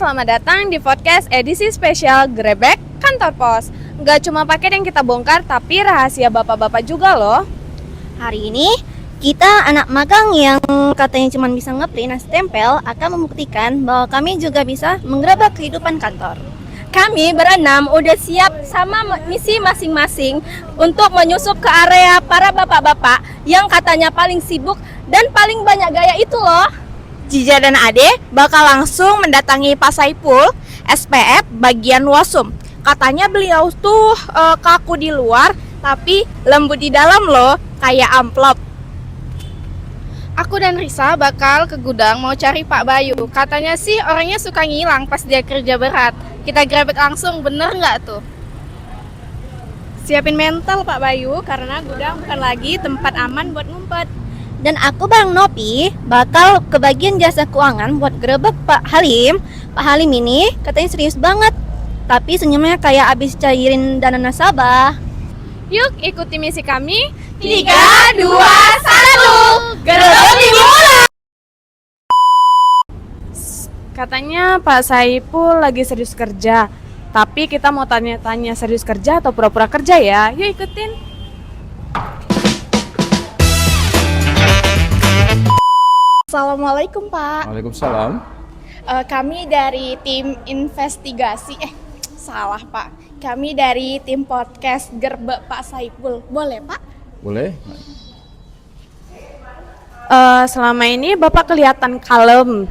selamat datang di podcast edisi spesial Grebek Kantor Pos. Nggak cuma paket yang kita bongkar, tapi rahasia bapak-bapak juga loh. Hari ini kita anak magang yang katanya cuma bisa ngeprint dan stempel akan membuktikan bahwa kami juga bisa menggerebek kehidupan kantor. Kami berenam udah siap sama misi masing-masing untuk menyusup ke area para bapak-bapak yang katanya paling sibuk dan paling banyak gaya itu loh. Jija dan Ade bakal langsung mendatangi Pak Saipul, SPF bagian Wasum. Katanya beliau tuh kaku di luar tapi lembut di dalam loh, kayak amplop. Aku dan Risa bakal ke gudang mau cari Pak Bayu. Katanya sih orangnya suka ngilang pas dia kerja berat. Kita grebek langsung, bener nggak tuh? Siapin mental Pak Bayu, karena gudang bukan lagi tempat aman buat ngumpet. Dan aku Bang Nopi bakal ke bagian jasa keuangan buat gerebek Pak Halim. Pak Halim ini katanya serius banget, tapi senyumnya kayak abis cairin dana nasabah. Yuk ikuti misi kami. 3, 2, 1, gerebek dimulai! Katanya Pak Saipul lagi serius kerja. Tapi kita mau tanya-tanya serius kerja atau pura-pura kerja ya. Yuk ikutin. Assalamualaikum Pak. Waalaikumsalam. Kami dari tim investigasi. Salah Pak. Kami dari tim podcast Gerbek Pak Saipul. Boleh Pak? Boleh? Selama ini Bapak kelihatan kalem.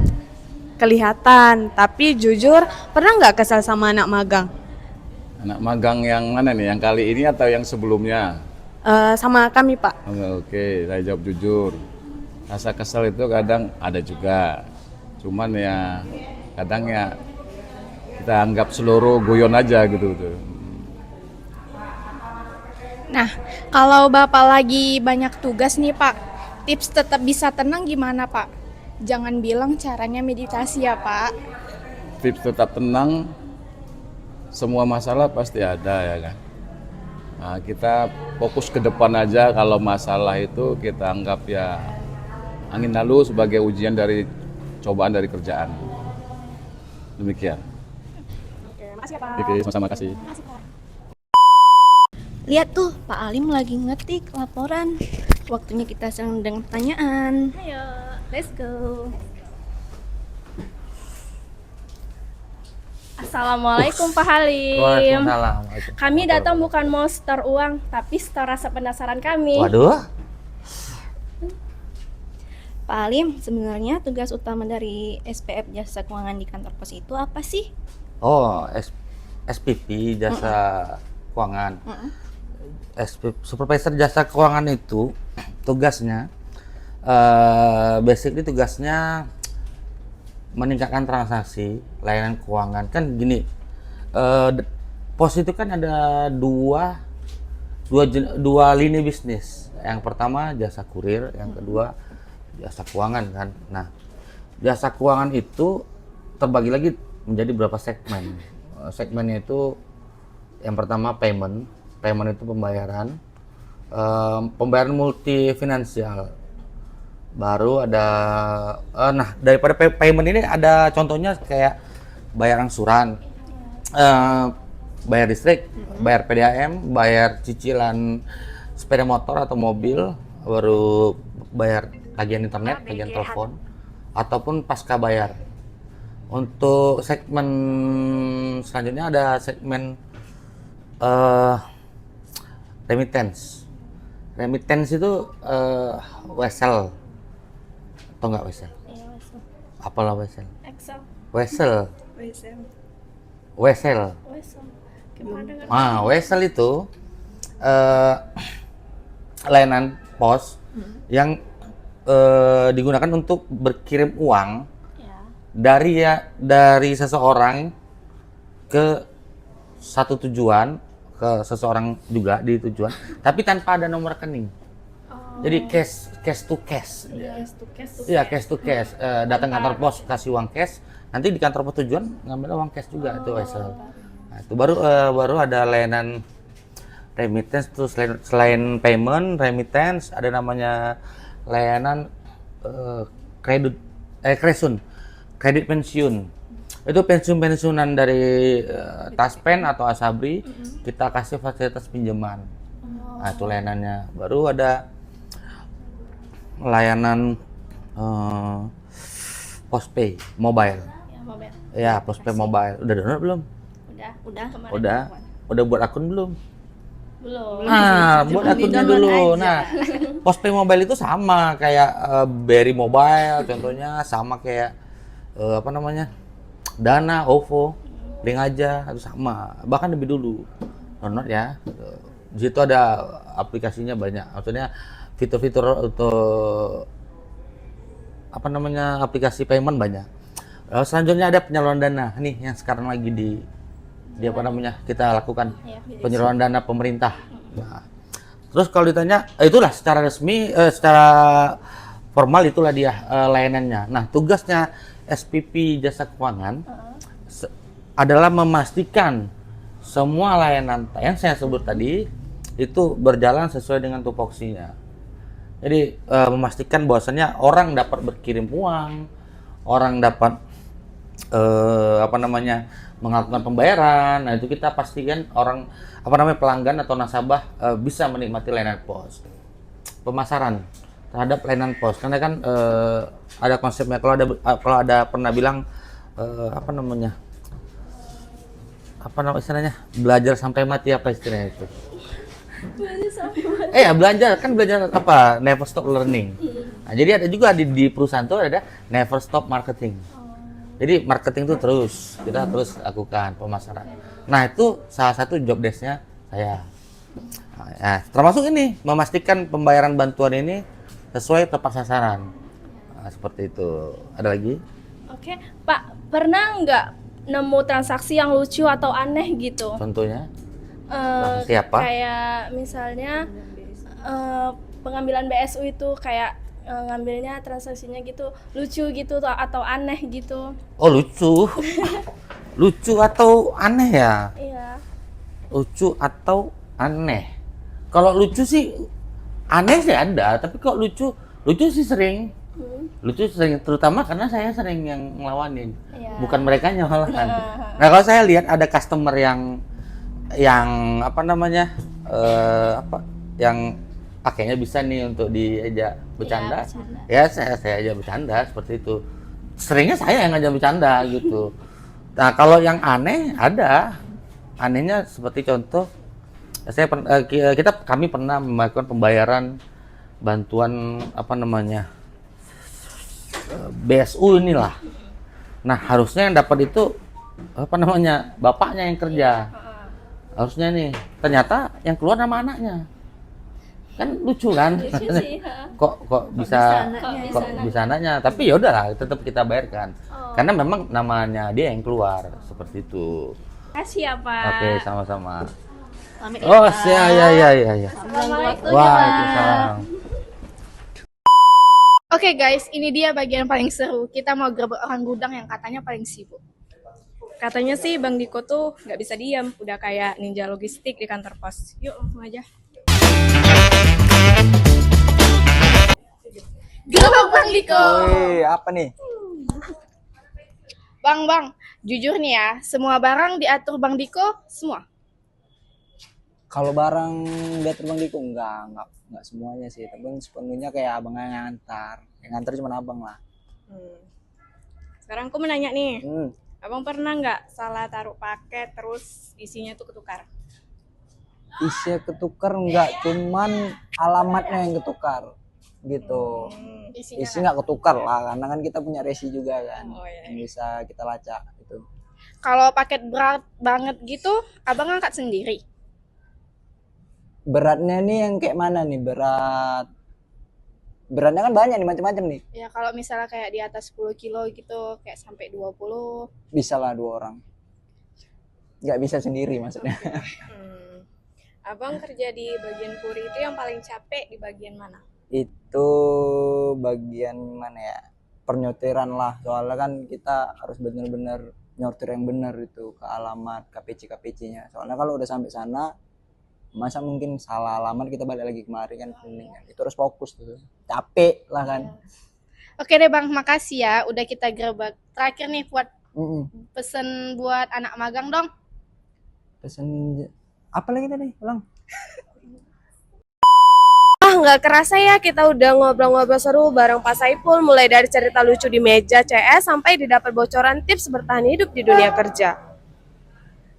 Kelihatan, tapi jujur pernah nggak kesal sama anak magang? Anak magang yang mana nih? Yang kali ini atau yang sebelumnya? Sama kami Pak. Oke, saya jawab jujur. Rasa kesel itu kadang ada juga. Cuman ya kadang ya kita anggap seluruh guyon aja gitu. Nah, kalau Bapak lagi banyak tugas nih Pak, tips tetap bisa tenang gimana Pak? Jangan bilang caranya meditasi ya Pak. Tips tetap tenang, semua masalah pasti ada ya kan. Nah, kita fokus ke depan aja. Kalau masalah itu kita anggap ya angin lalu sebagai ujian dari cobaan dari kerjaan. Demikian. Oke, makasih ya Pak. Oke, sama-sama kasih. Lihat tuh Pak Halim lagi ngetik laporan. Waktunya kita sedang dengan pertanyaan. Ayo, let's go. Assalamualaikum Pak Halim. Waalaikumsalam. Kami datang bukan mau setor uang, tapi setor rasa penasaran kami. Waduh. Pak Halim, sebenarnya tugas utama dari SPF Jasa Keuangan di kantor pos itu apa sih? Oh, SPP Jasa Keuangan. Supervisor Jasa Keuangan itu tugasnya basically tugasnya meningkatkan transaksi layanan keuangan. Kan gini, pos itu kan ada dua lini bisnis. Yang pertama jasa kurir, yang kedua jasa keuangan kan. Nah, jasa keuangan itu terbagi lagi menjadi beberapa segmen. Segmennya itu yang pertama payment itu pembayaran, pembayaran multi finansial. Baru ada, nah daripada payment ini ada contohnya kayak bayar angsuran, bayar listrik, bayar PDAM, bayar cicilan sepeda motor atau mobil, baru bayar tagihan internet, tagihan telepon, ataupun pasca bayar. Untuk segmen selanjutnya ada segmen remittance. Remittance itu wesel. Atau enggak wesel? Iya, wesel. Apalah wesel? Excel. Wesel. Wesel. Wesel. Wesel. Gimana dengan Wesel itu layanan pos yang digunakan untuk berkirim uang dari seseorang ke satu tujuan, ke seseorang juga di tujuan, tapi tanpa ada nomor rekening. Jadi cash to cash. Iya, cash to cash. Datang kantor pos kasih uang cash, nanti di kantor pos tujuan ngambil uang cash juga itu wesel. Nah, itu baru ada layanan remittance. Terus selain payment, remittance ada namanya layanan kredit pensiun. Itu pensiunan dari Taspen atau Asabri, kita kasih fasilitas pinjaman. Nah, itu layanannya. Baru ada layanan postpay mobile. Ya, postpay mobile. Udah download belum? Udah buat akun belum? Belum. Nah, buat akunnya dulu. Nah, postpay mobile itu sama kayak Berry Mobile, contohnya sama kayak apa namanya? Dana, OVO, link aja, itu sama. Bahkan lebih dulu. Download ya. Di situ ada aplikasinya banyak. Maksudnya fitur-fitur untuk apa namanya? Aplikasi payment banyak. Selanjutnya ada penyaluran dana. Nih yang sekarang lagi di apa namanya? Kita lakukan penyaluran dana pemerintah. Nah, terus kalau ditanya, itulah secara resmi, secara formal itulah dia layanannya. Nah, tugasnya SPP Jasa Keuangan adalah memastikan semua layanan yang saya sebut tadi itu berjalan sesuai dengan tupoksinya. Jadi memastikan bahwasannya orang dapat berkirim uang, orang dapat apa namanya melakukan pembayaran. Nah, itu kita pastikan orang apa namanya pelanggan atau nasabah bisa menikmati layanan pos. Pemasaran terhadap layanan pos, karena kan ada konsepnya, kalau ada pernah bilang apa namanya istilahnya belajar sampai mati, apa istilahnya itu? Ya belajar apa, never stop learning. Nah, jadi ada juga di perusahaan itu ada never stop marketing. Jadi marketing itu kita terus lakukan pemasaran. Nah, itu salah satu job desk-nya saya. Nah, termasuk ini memastikan pembayaran bantuan ini sesuai tepat sasaran. Nah, seperti itu. Ada lagi? Oke, Pak, pernah nggak nemu transaksi yang lucu atau aneh gitu? Contohnya? Siapa? Kayak misalnya pengambilan BSU itu kayak ngambilnya transaksinya gitu lucu gitu atau aneh gitu. Oh, lucu. Lucu atau aneh ya? Iya. Lucu atau aneh. Kalau lucu sih aneh sih ada, tapi kok lucu sih sering. Lucu sering, terutama karena saya sering yang ngelawanin. Iya. Bukan mereka malahan. Nah, kalau saya lihat ada customer yang apa namanya? Yang pakainya bisa nih untuk diajak bercanda. Ya, saya ajak bercanda seperti itu. Seringnya saya yang ngajak bercanda gitu. Nah, kalau yang aneh ada. Anehnya seperti contoh, kami pernah melakukan pembayaran bantuan apa namanya? BSU inilah. Nah, harusnya yang dapat itu apa namanya? Bapaknya yang kerja. Harusnya nih. Ternyata yang keluar nama anaknya. Kan lucu kan? kok bisa anaknya, tapi ya udahlah tetap kita bayarkan. Karena memang namanya dia yang keluar seperti itu. Kasih ya, Pak. Oke, sama-sama. Oh, ya. Waalaikumsalam. Oke guys, ini dia bagian paling seru. Kita mau gerbek orang gudang yang katanya paling sibuk. Katanya sih Bang Diko tuh nggak bisa diam, udah kayak ninja logistik di kantor pos. Yuk langsung aja. Gerbek Bang Diko. Wih, apa nih? Bang, jujur nih ya, semua barang diatur Bang Diko semua. Kalau barang diatur Bang Diko enggak semuanya sih, tapi sepenuhnya kayak abang yang ngantar. Yang ngantar cuma abang lah. Sekarang aku mau nanya nih, Hmm. Abang pernah nggak salah taruh paket terus isinya tuh ketukar? Isinya ketukar enggak, cuman alamatnya yang ketukar gitu. Isi nggak ketukar lah, karena kan kita punya resi juga kan, yang bisa kita lacak gitu. Kalau paket berat banget gitu, abang angkat sendiri. Beratnya nih yang kayak mana nih? Beratnya kan banyak nih, macam-macam nih. Ya kalau misalnya kayak di atas 10 kilo gitu, kayak sampai 20. Bisa lah 2 orang. Nggak bisa sendiri maksudnya. Abang kerja di bagian puri itu yang paling capek di bagian mana? Itu bagian mana ya, pernyotiran lah, soalnya kan kita harus benar-benar nyortir yang benar itu ke alamat KPC-nya, soalnya kalau udah sampai sana masa mungkin salah alamat kita balik lagi kemari kan, itu harus fokus tuh, capek lah kan. Oke deh Bang, makasih ya udah kita gerbek. Terakhir nih buat Pesen buat anak magang dong. Pesen apa lagi tadi? Ulang. Nggak kerasa ya kita udah ngobrol-ngobrol seru bareng Pak Saipul, mulai dari cerita lucu di meja CS sampai didapat bocoran tips bertahan hidup di dunia kerja.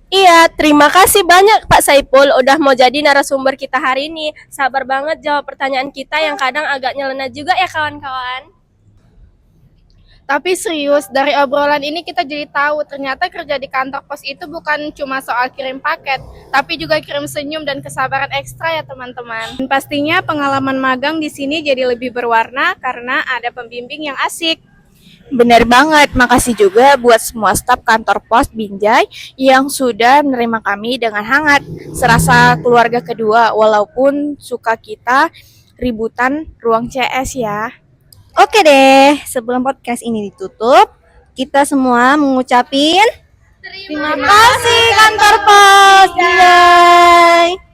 Iya, terima kasih banyak Pak Saipul udah mau jadi narasumber kita hari ini. Sabar banget jawab pertanyaan kita yang kadang agak nyeleneh juga ya kawan-kawan. Tapi serius, dari obrolan ini kita jadi tahu ternyata kerja di kantor pos itu bukan cuma soal kirim paket, tapi juga kirim senyum dan kesabaran ekstra ya teman-teman. Dan pastinya pengalaman magang di sini jadi lebih berwarna karena ada pembimbing yang asik. Bener banget, makasih juga buat semua staf kantor pos Binjai yang sudah menerima kami dengan hangat, serasa keluarga kedua walaupun suka kita ributan ruang CS ya. Oke deh, sebelum podcast ini ditutup, kita semua mengucapin terima kasih kantor pos. Bye.